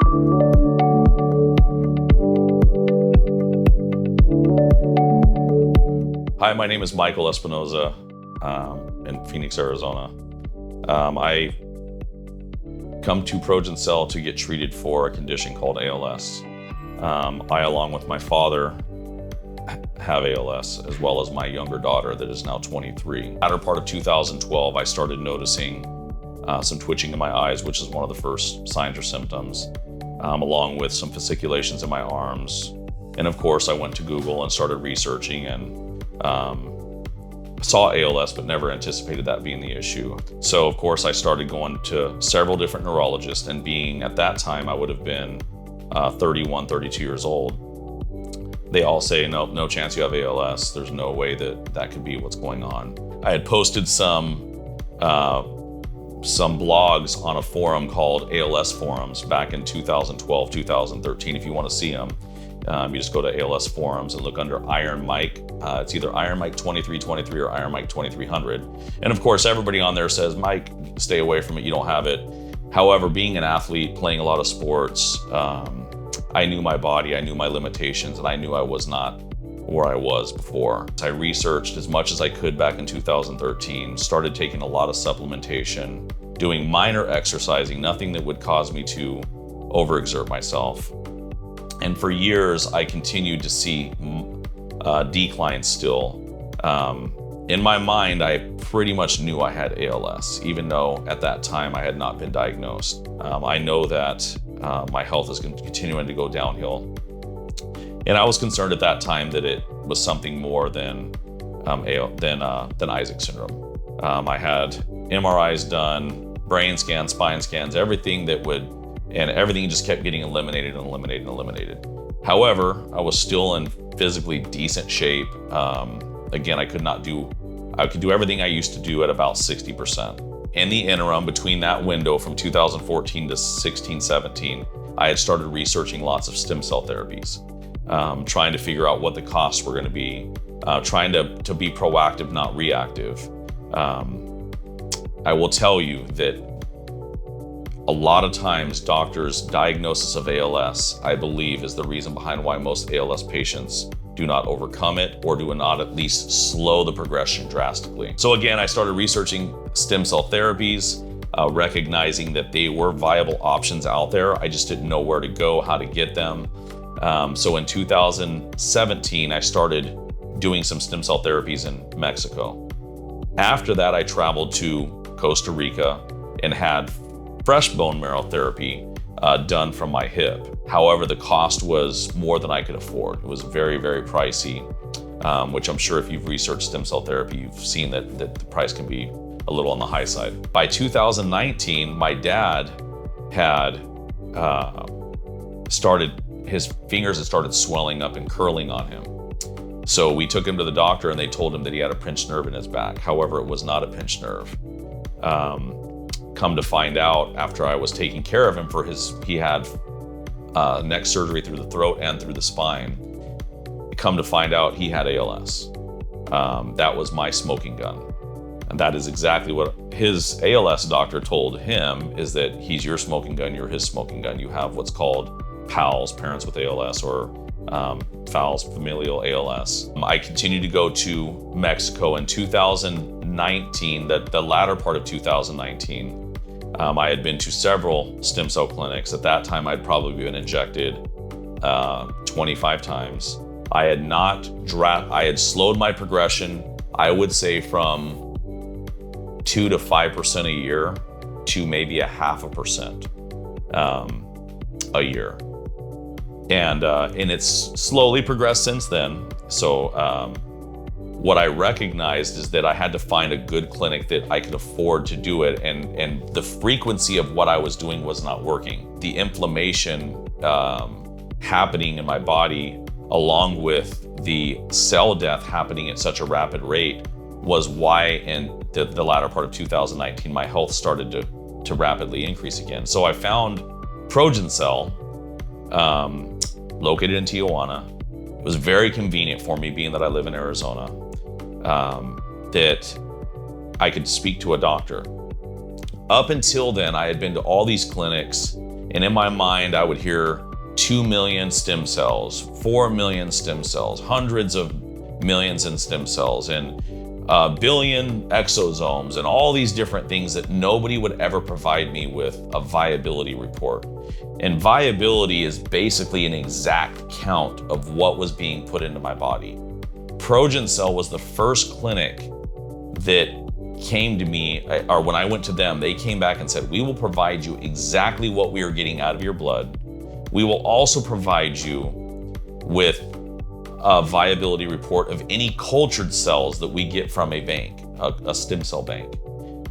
Hi, my name is Michael Espinoza in Phoenix, Arizona. I come to ProgenCell to get treated for a condition called ALS. I, along with my father, have ALS, as well as my younger daughter that is now 23. Latter part of 2012, I started noticing some twitching in my eyes, which is one of the first signs or symptoms, along with some fasciculations in my arms. And of course, I went to Google and started researching and saw ALS, but never anticipated that being the issue. So of course, I started going to several different neurologists, and being at that time, I would have been 31, 32 years old. They all say, no chance you have ALS. There's no way that could be what's going on. I had posted some blogs on a forum called ALS Forums back in 2012, 2013. If you want to see them, you just go to ALS Forums and look under Iron Mike. It's either Iron Mike 2323 or Iron Mike 2300. And of course, everybody on there says, Mike, stay away from it. You don't have it. However, being an athlete, playing a lot of sports, I knew my body, I knew my limitations, and I knew I was not where I was before. I researched as much as I could back in 2013, started taking a lot of supplementation, doing minor exercising, nothing that would cause me to overexert myself. And for years, I continued to see decline still. In my mind, I pretty much knew I had ALS, even though at that time I had not been diagnosed. I know that my health is continuing to go downhill. And I was concerned at that time that it was something more than Isaac syndrome. I had MRIs done, brain scans, spine scans, everything just kept getting eliminated. However, I was still in physically decent shape. Again, I could do everything I used to do at about 60%. In the interim, between that window from 2014 to 16, 17, I had started researching lots of stem cell therapies, trying to figure out what the costs were going to be, trying to be proactive, not reactive. I will tell you that a lot of times doctors' diagnosis of ALS, I believe, is the reason behind why most ALS patients do not overcome it or do not at least slow the progression drastically. So again, I started researching stem cell therapies, recognizing that they were viable options out there. I just didn't know where to go, how to get them. So in 2017, I started doing some stem cell therapies in Mexico. After that, I traveled to Costa Rica and had fresh bone marrow therapy done from my hip. However, the cost was more than I could afford. It was very, very pricey, which I'm sure if you've researched stem cell therapy, you've seen that the price can be a little on the high side. By 2019, my dad had his fingers had started swelling up and curling on him. So we took him to the doctor and they told him that he had a pinched nerve in his back. However, it was not a pinched nerve. Come to find out, after I was taking care of him he had neck surgery through the throat and through the spine. Come to find out he had ALS. That was my smoking gun. And that is exactly what his ALS doctor told him, is that he's your smoking gun, you're his smoking gun. You have what's called PALS, parents with ALS, or FALS, familial ALS. I continued to go to Mexico in 2019, the latter part of 2019. I had been to several stem cell clinics. At that time, I'd probably been injected 25 times. I had slowed my progression, I would say from 2 to 5% a year to maybe 0.5% a year. And it's slowly progressed since then. So what I recognized is that I had to find a good clinic that I could afford to do it, and the frequency of what I was doing was not working. The inflammation happening in my body, along with the cell death happening at such a rapid rate, was why in the latter part of 2019, my health started to rapidly increase again. So I found ProgenCell, located in Tijuana. It was very convenient for me, being that I live in Arizona, that I could speak to a doctor. Up until then, I had been to all these clinics And in my mind, I would hear 2 million stem cells, 4 million stem cells, hundreds of millions in stem cells, and a billion exosomes, and all these different things that nobody would ever provide me with a viability report. And viability is basically an exact count of what was being put into my body. ProgенCell was the first clinic that came to me, or when I went to them, they came back and said, we will provide you exactly what we are getting out of your blood. We will also provide you with a viability report of any cultured cells that we get from a bank, a stem cell bank.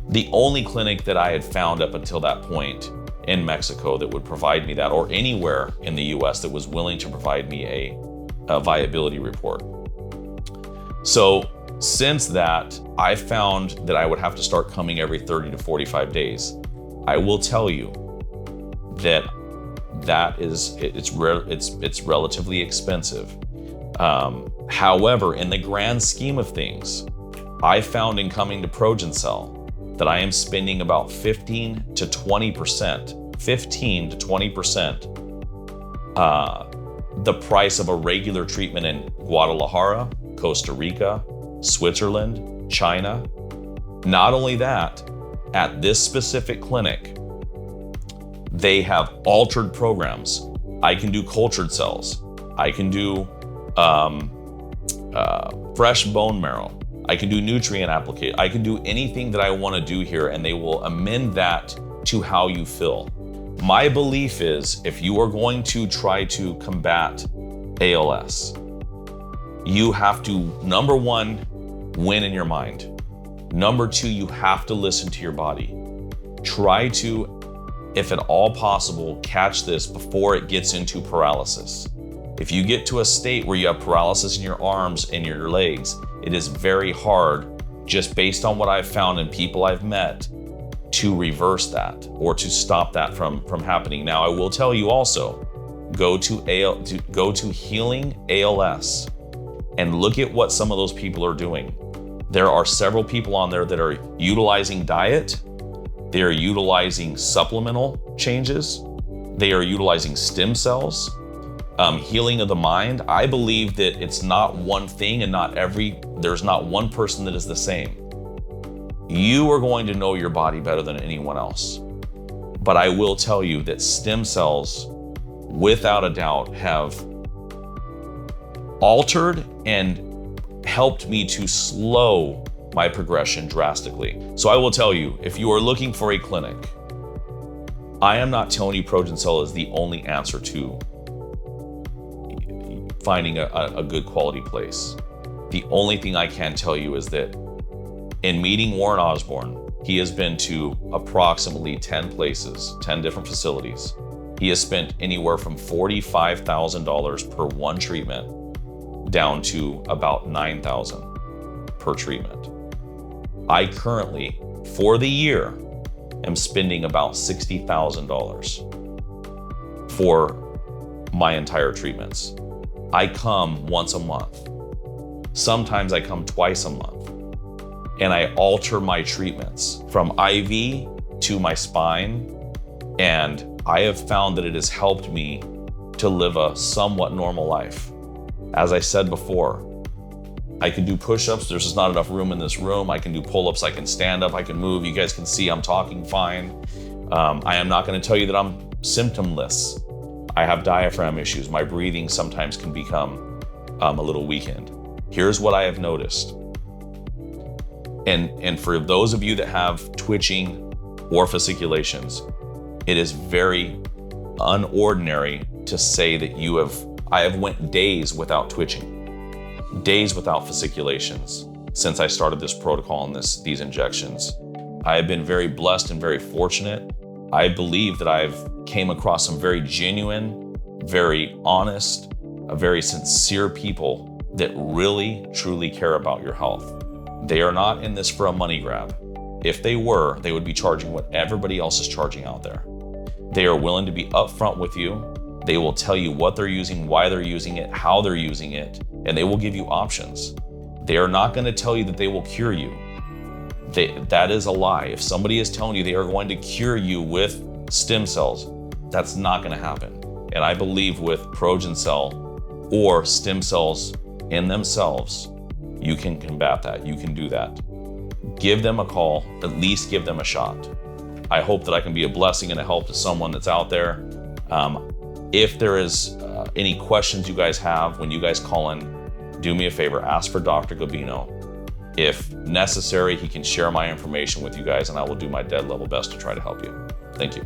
The only clinic that I had found up until that point in Mexico that would provide me that, or anywhere in the US that was willing to provide me a viability report. So since that, I found that I would have to start coming every 30 to 45 days. I will tell you that it's relatively expensive. However, in the grand scheme of things, I found in coming to ProgенCell that I am spending about 15 to 20% the price of a regular treatment in Guadalajara, Costa Rica, Switzerland, China. Not only that, at this specific clinic, they have altered programs. I can do cultured cells. I can do fresh bone marrow. I can do nutrient application. I can do anything that I want to do here, and they will amend that to how you feel. My belief is if you are going to try to combat ALS, you have to, number one, win in your mind. Number two, you have to listen to your body. Try to, if at all possible, catch this before it gets into paralysis. If you get to a state where you have paralysis in your arms and your legs, it is very hard, just based on what I've found in people I've met, to reverse that or to stop that from happening. Now, I will tell you also, go to Healing ALS and look at what some of those people are doing. There are several people on there that are utilizing diet, they are utilizing supplemental changes, they are utilizing stem cells, healing of the mind. I believe that it's not one thing and there's not one person that is the same. You are going to know your body better than anyone else. But I will tell you that stem cells, without a doubt, have altered and helped me to slow my progression drastically. So I will tell you, if you are looking for a clinic, I am not telling you ProgенCell is the only answer to finding a good quality place. The only thing I can tell you is that in meeting Warren Osborne, he has been to approximately 10 places, 10 different facilities. He has spent anywhere from $45,000 per one treatment down to about $9,000 per treatment. I currently, for the year, am spending about $60,000 for my entire treatments. I come once a month. Sometimes I come twice a month. And I alter my treatments from IV to my spine. And I have found that it has helped me to live a somewhat normal life. As I said before, I can do push-ups. There's just not enough room in this room. I can do pull-ups. I can stand up. I can move. You guys can see I'm talking fine. I am not going to tell you that I'm symptomless. I have diaphragm issues. My breathing sometimes can become a little weakened. Here's what I have noticed. And for those of you that have twitching or fasciculations, it is very unordinary to say that I have went days without twitching, days without fasciculations since I started this protocol and these injections. I have been very blessed and very fortunate. I believe that I've came across some very genuine, very honest, very sincere people that really, truly care about your health. They are not in this for a money grab. If they were, they would be charging what everybody else is charging out there. They are willing to be upfront with you. They will tell you what they're using, why they're using it, how they're using it, and they will give you options. They are not going to tell you that they will cure you. That is a lie. If somebody is telling you they are going to cure you with stem cells, That's not going to happen. And I believe with Progence or stem cells in themselves, you can combat that. You can do that. Give them a call, at least give them a shot. I hope that I can be a blessing and a help to someone that's out there. If there is any questions you guys have when you guys call in, do me a favor, ask for Dr. Gabino. If necessary, he can share my information with you guys, and I will do my dead level best to try to help you. Thank you.